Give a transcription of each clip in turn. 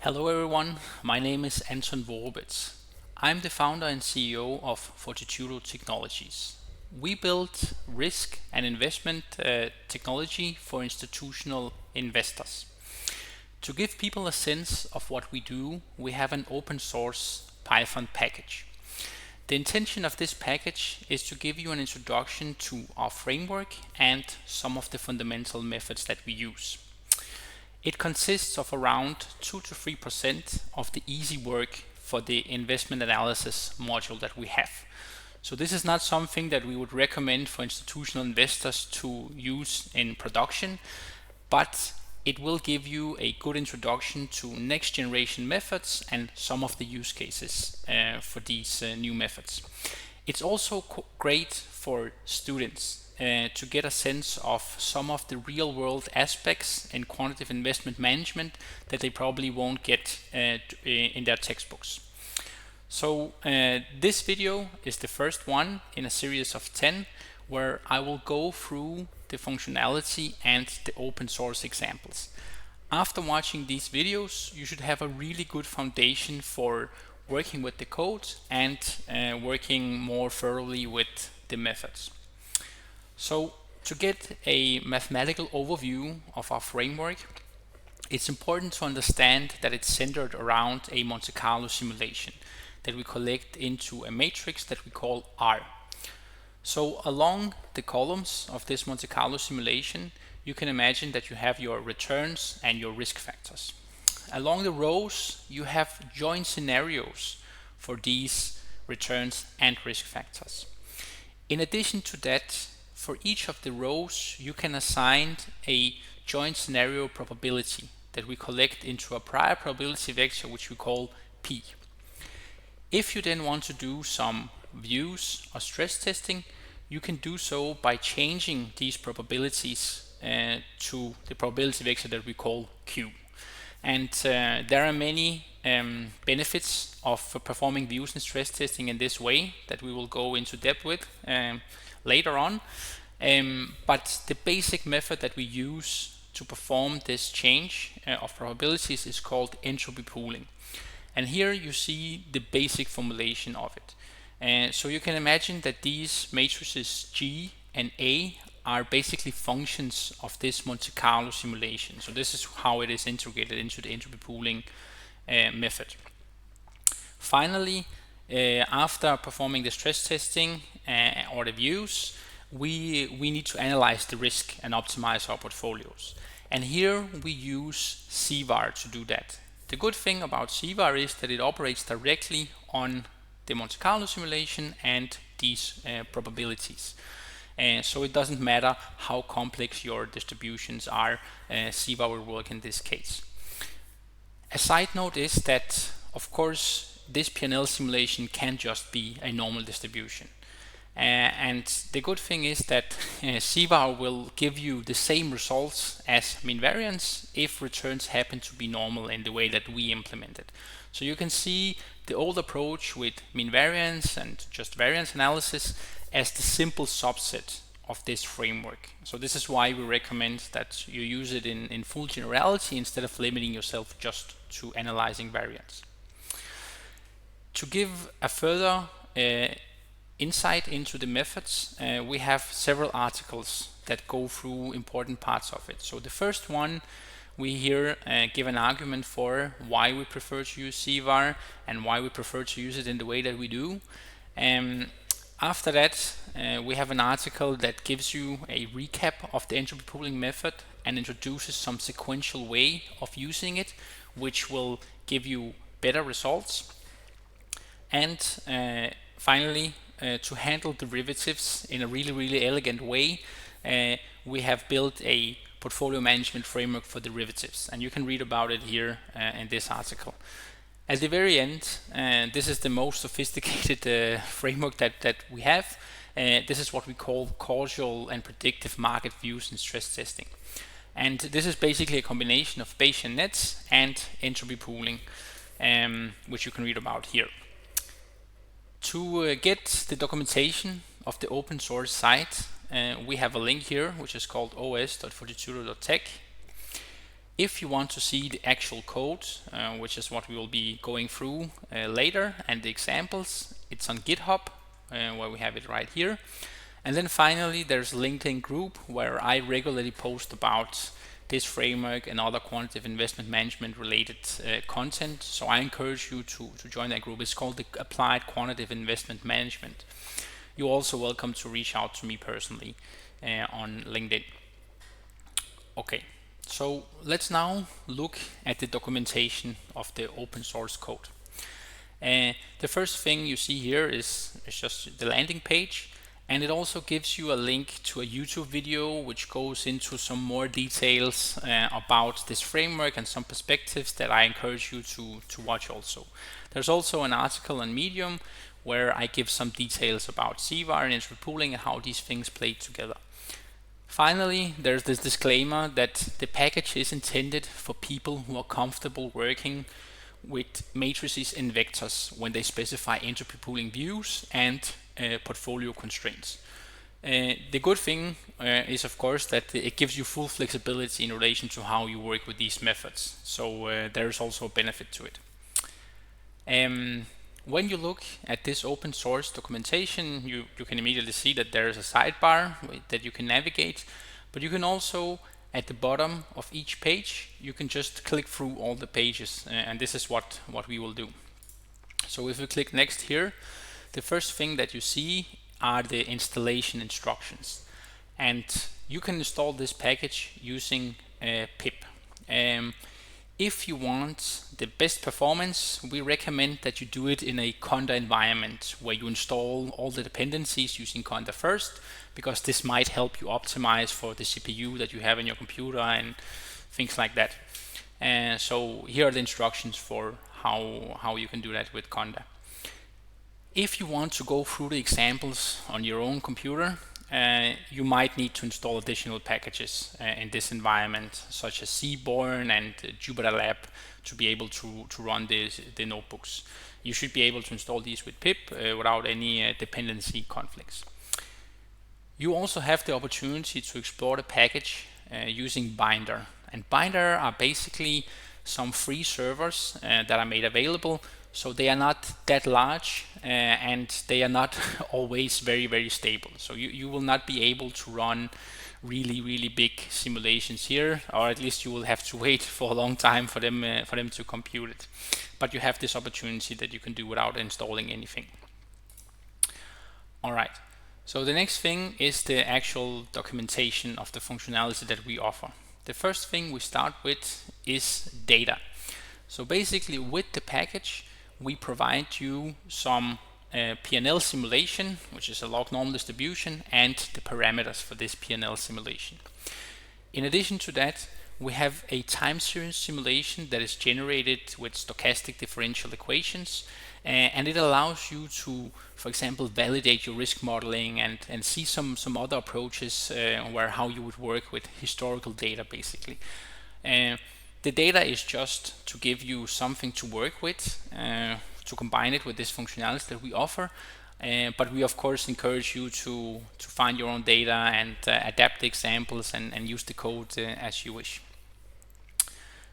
Hello everyone, my name is Anton Vorobets. I'm the founder and CEO of Fortitudo Technologies. We build risk and investment technology for institutional investors. To give people a sense of what we do, we have an open source Python package. The intention of this package is to give you an introduction to our framework and some of the fundamental methods that we use. It consists of around 2 to 3% of the easy work for the investment analysis module that we have. So this is not something that we would recommend for institutional investors to use in production, but it will give you a good introduction to next generation methods and some of the use cases for these new methods. It's also great for students to get a sense of some of the real world aspects in quantitative investment management that they probably won't get in their textbooks. So this video is the first one in a series of 10 where I will go through the functionality and the open source examples. After watching these videos, you should have a really good foundation for working with the code and working more thoroughly with the methods. So to get a mathematical overview of our framework, it's important to understand that it's centered around a Monte Carlo simulation that we collect into a matrix that we call R. So along the columns of this Monte Carlo simulation, you can imagine that you have your returns and your risk factors. Along the rows, you have joint scenarios for these returns and risk factors. In addition to that, for each of the rows, you can assign a joint scenario probability that we collect into a prior probability vector, which we call P. If you then want to do some views or stress testing, you can do so by changing these probabilities to the probability vector that we call Q. And there are many benefits of performing views and stress testing in this way that we will go into depth with later on. But the basic method that we use to perform this change of probabilities is called entropy pooling. And here you see the basic formulation of it. So you can imagine that these matrices G and A are basically functions of this Monte Carlo simulation. So this is how it is integrated into the entropy pooling method. Finally, after performing the stress testing or the views, we need to analyze the risk and optimize our portfolios. And here we use CVAR to do that. The good thing about CVAR is that it operates directly on the Monte Carlo simulation and these probabilities. So it doesn't matter how complex your distributions are, CVAR will work in this case. A side note is that, of course, this P&L simulation can just be a normal distribution. And the good thing is that CVAR will give you the same results as mean variance if returns happen to be normal in the way that we implement it. So you can see the old approach with mean variance and just variance analysis as the simple subset of this framework. So this is why we recommend that you use it in full generality instead of limiting yourself just to analyzing variance. To give a further insight into the methods, we have several articles that go through important parts of it. So the first one, we here give an argument for why we prefer to use CVAR and why we prefer to use it in the way that we do. After that, we have an article that gives you a recap of the entropy pooling method and introduces some sequential way of using it, which will give you better results. And finally, to handle derivatives in a really elegant way, we have built a portfolio management framework for derivatives, and you can read about it here in this article. At the very end, this is the most sophisticated framework that we have. This is what we call causal and predictive market views and stress testing. And this is basically a combination of Bayesian nets and entropy pooling, which you can read about here. To get the documentation of the open source site, we have a link here which is called os.fortitudo.tech. If you want to see the actual code, which is what we will be going through later, and the examples, it's on GitHub, where we have it right here. And then finally, there's a LinkedIn group where I regularly post about this framework and other quantitative investment management related content. So I encourage you to join that group. It's called the Applied Quantitative Investment Management. You're also welcome to reach out to me personally on LinkedIn. Okay, so let's now look at the documentation of the open source code. The first thing you see here is just the landing page, and it also gives you a link to a YouTube video which goes into some more details about this framework and some perspectives that I encourage you to watch also. There's also an article on Medium where I give some details about CVAR and entropy pooling and how these things play together. Finally, there's this disclaimer that the package is intended for people who are comfortable working with matrices and vectors when they specify entropy pooling views and portfolio constraints. The good thing is, of course, that it gives you full flexibility in relation to how you work with these methods. So there's also a benefit to it. When you look at this open source documentation, you can immediately see that there is a sidebar that you can navigate, but you can also, at the bottom of each page, you can just click through all the pages, and this is what we will do. So if we click next here, the first thing that you see are the installation instructions, and you can install this package using pip. If you want the best performance, we recommend that you do it in a Conda environment where you install all the dependencies using Conda first, because this might help you optimize for the CPU that you have in your computer and things like that. So here are the instructions for how you can do that with Conda. If you want to go through the examples on your own computer, you might need to install additional packages in this environment, such as Seaborn and JupyterLab, to be able to run the notebooks. You should be able to install these with pip without any dependency conflicts. You also have the opportunity to explore the package using Binder. And Binder are basically some free servers that are made available. So they are not that large and they are not always very stable. So you will not be able to run really big simulations here, or at least you will have to wait for a long time for them to compute it. But you have this opportunity that you can do without installing anything. Alright, so the next thing is the actual documentation of the functionality that we offer. The first thing we start with is data. So basically with the package, we provide you some P&L simulation, which is a log normal distribution, and the parameters for this P&L simulation. In addition to that, we have a time series simulation that is generated with stochastic differential equations, and it allows you to, for example, validate your risk modeling and see some other approaches where how you would work with historical data basically. The data is just to give you something to work with, to combine it with this functionality that we offer. But we of course encourage you to find your own data and adapt the examples and use the code as you wish.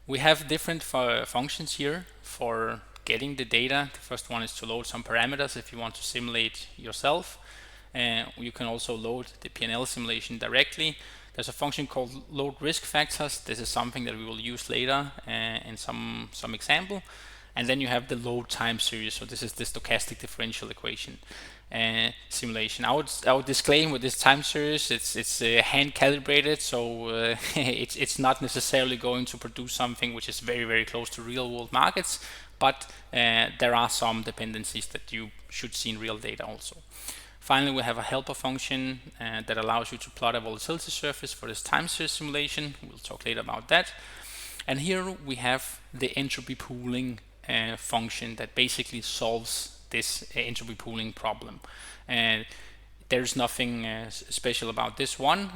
We have different functions here for getting the data. The first one is to load some parameters if you want to simulate yourself. You can also load the P&L simulation directly. There's a function called load risk factors. This is something that we will use later in some example. And then you have the load time series. So this is the stochastic differential equation simulation. I would disclaim with this time series, it's hand calibrated, so it's not necessarily going to produce something which is very close to real world markets, but there are some dependencies that you should see in real data also. Finally, we have a helper function that allows you to plot a volatility surface for this time series simulation. We'll talk later about that. And here we have the entropy pooling function that basically solves this entropy pooling problem. And there's nothing special about this one,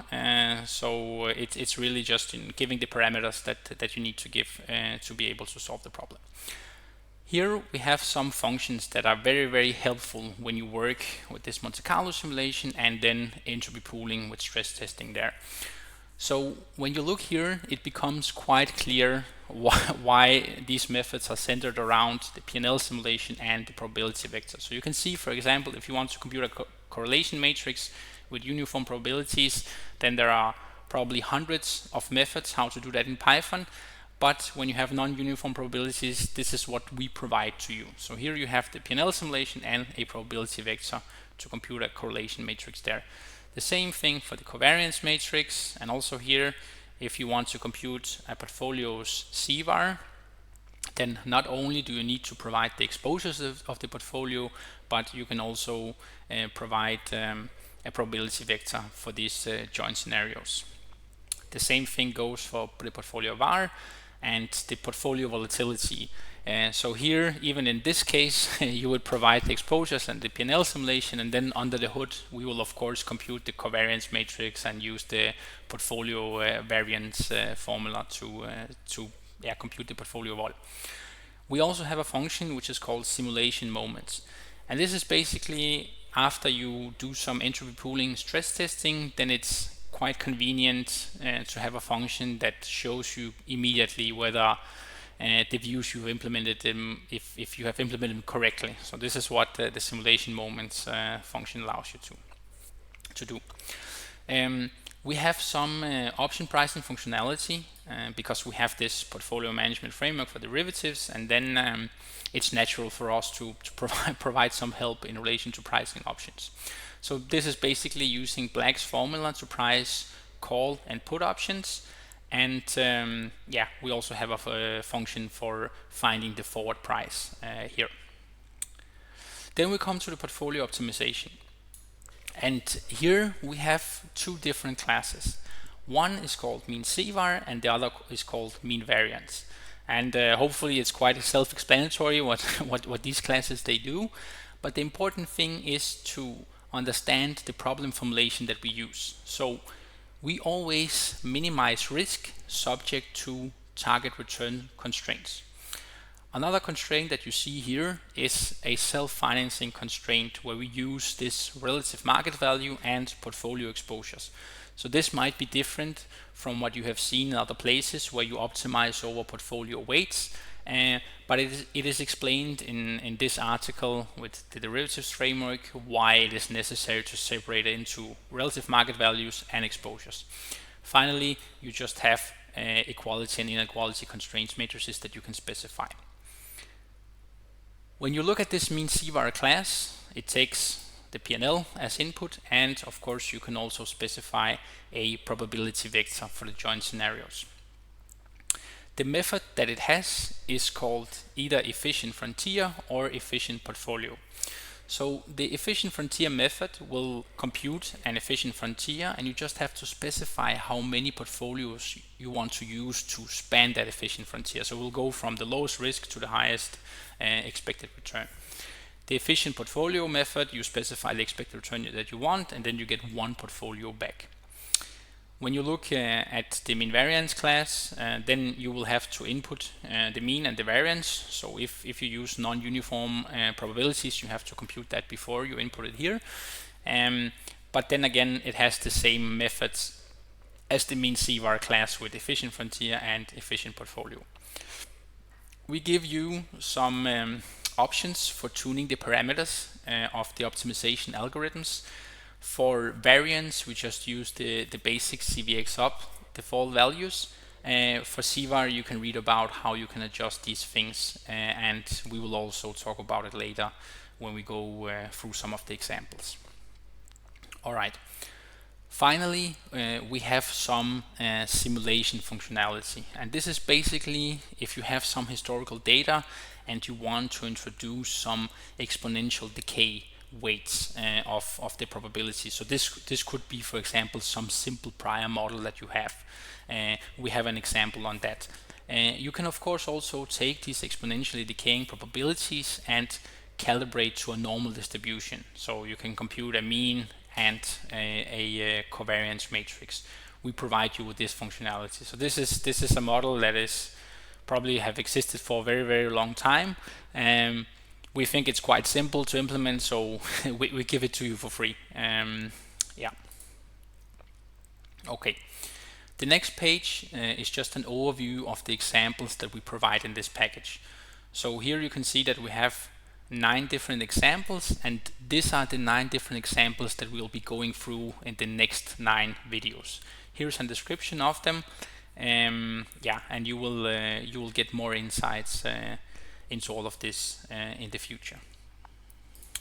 so it's really just giving the parameters that you need to give to be able to solve the problem. Here we have some functions that are very helpful when you work with this Monte Carlo simulation and then entropy pooling with stress testing there. So when you look here, it becomes quite clear why these methods are centered around the P&L simulation and the probability vector. So you can see, for example, if you want to compute a correlation matrix with uniform probabilities, then there are probably hundreds of methods how to do that in Python. But when you have non-uniform probabilities, this is what we provide to you. So here you have the P&L simulation and a probability vector to compute a correlation matrix there. The same thing for the covariance matrix, and also here, if you want to compute a portfolio's CVAR, then not only do you need to provide the exposures of the portfolio, but you can also provide a probability vector for these joint scenarios. The same thing goes for the portfolio VAR and the portfolio volatility. So here, even in this case, you would provide the exposures and the P&L simulation, and then under the hood, we will of course compute the covariance matrix and use the portfolio variance formula to compute the portfolio vol. We also have a function which is called simulation moments, and this is basically after you do some entropy pooling stress testing, then it's quite convenient to have a function that shows you immediately whether the views you've implemented them, if you have implemented them correctly. So this is what the simulation moments function allows you to do. We have some option pricing functionality because we have this portfolio management framework for derivatives, and then it's natural for us to provide some help in relation to pricing options. So this is basically using Black's formula to price call and put options. And we also have a function for finding the forward price here. Then we come to the portfolio optimization. And here we have two different classes. One is called mean CVAR and the other is called mean variance. And hopefully it's quite self-explanatory what these classes they do. But the important thing is to understand the problem formulation that we use. So we always minimize risk subject to target return constraints. Another constraint that you see here is a self-financing constraint where we use this relative market value and portfolio exposures. So this might be different from what you have seen in other places where you optimize over portfolio weights, but it is explained in this article with the derivatives framework why it is necessary to separate it into relative market values and exposures. Finally, you just have equality and inequality constraints matrices that you can specify. When you look at this mean CVAR class, it takes the P&L as input, and of course you can also specify a probability vector for the joint scenarios. The method that it has is called either efficient frontier or efficient portfolio. So the efficient frontier method will compute an efficient frontier, and you just have to specify how many portfolios you want to use to span that efficient frontier. So we'll go from the lowest risk to the highest expected return. The efficient portfolio method, you specify the expected return that you want, and then you get one portfolio back. When you look at the mean variance class, then you will have to input the mean and the variance. So if you use non-uniform probabilities, you have to compute that before you input it here. But then again, it has the same methods as the mean CVAR class with efficient frontier and efficient portfolio. We give you some options for tuning the parameters of the optimization algorithms. For variance, we just use the basic CVXUp default values. For CVAR, you can read about how you can adjust these things, and we will also talk about it later when we go through some of the examples. All right. Finally, we have some simulation functionality, and this is basically if you have some historical data and you want to introduce some exponential decay weights of the probability. So this could be, for example, some simple prior model that you have. We have an example on that. You can of course also take these exponentially decaying probabilities and calibrate to a normal distribution. So you can compute a mean and a covariance matrix. We provide you with this functionality. So this is a model that is probably have existed for a very long time. We think it's quite simple to implement, so we give it to you for free. Okay. The next page is just an overview of the examples that we provide in this package. So here you can see that we have 9 different examples, and these are the 9 different examples that we'll be going through in the next 9 videos. Here's a description of them. Yeah, and you will get more insights into all of this in the future.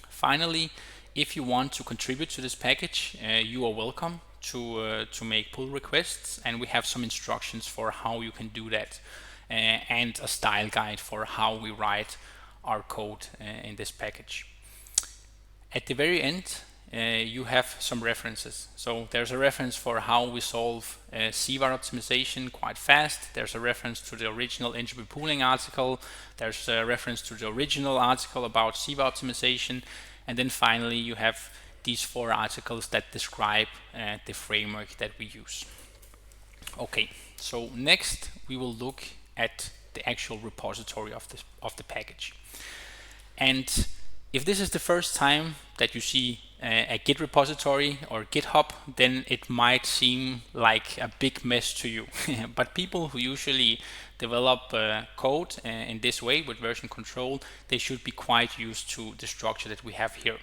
Finally, if you want to contribute to this package, you are welcome to make pull requests, and we have some instructions for how you can do that, and a style guide for how we write our code in this package. At the very end, you have some references. So there's a reference for how we solve CVAR optimization quite fast. There's a reference to the original entropy pooling article. There's a reference to the original article about CVAR optimization. And then finally, you have these 4 articles that describe the framework that we use. Okay, so next we will look at the actual repository of the package. And if this is the first time that you see a Git repository or GitHub, then it might seem like a big mess to you. But people who usually develop code in this way with version control, they should be quite used to the structure that we have here.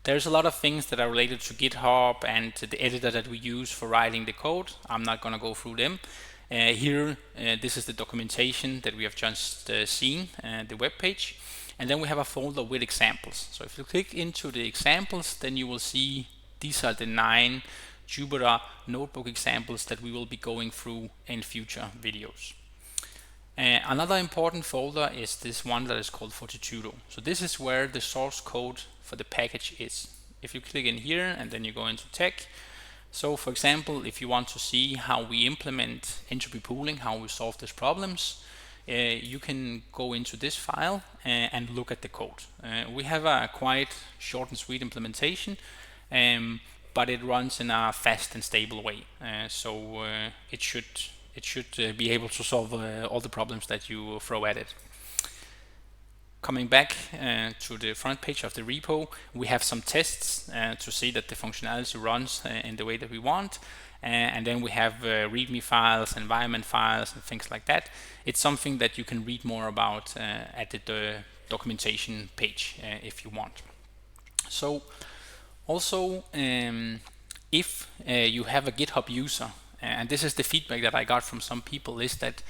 There's a lot of things that are related to GitHub and the editor that we use for writing the code. I'm not going to go through them. Here, this is the documentation that we have just seen, the web page. And then we have a folder with examples. So if you click into the examples, then you will see these are the 9 Jupyter Notebook examples that we will be going through in future videos. Another important folder is this one that is called Fortitudo. So this is where the source code for the package is. If you click in here and then you go into tech, so for example, if you want to see how we implement entropy pooling, how we solve these problems, you can go into this file and look at the code. We have a quite short and sweet implementation, but it runs in a fast and stable way. So it should be able to solve all the problems that you throw at it. Coming back to the front page of the repo, we have some tests to see that the functionality runs in the way that we want. And then we have README files, environment files, and things like that. It's something that you can read more about at the documentation page if you want. So also, if you have a GitHub user, and this is the feedback that I got from some people, is that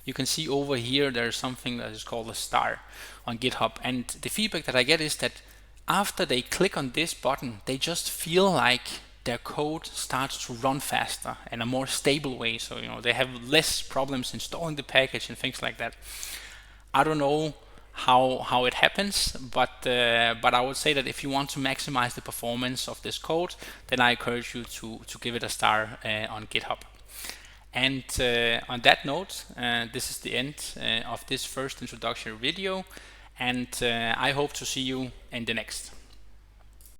you can see over here there's something that is called a star on GitHub, and the feedback that I get is that after they click on this button, they just feel like their code starts to run faster in a more stable way. So they have less problems installing the package and things like that. I don't know how it happens, but I would say that if you want to maximize the performance of this code, then I encourage you to give it a star on GitHub. And on that note, this is the end of this first introductory video, and I hope to see you in the next.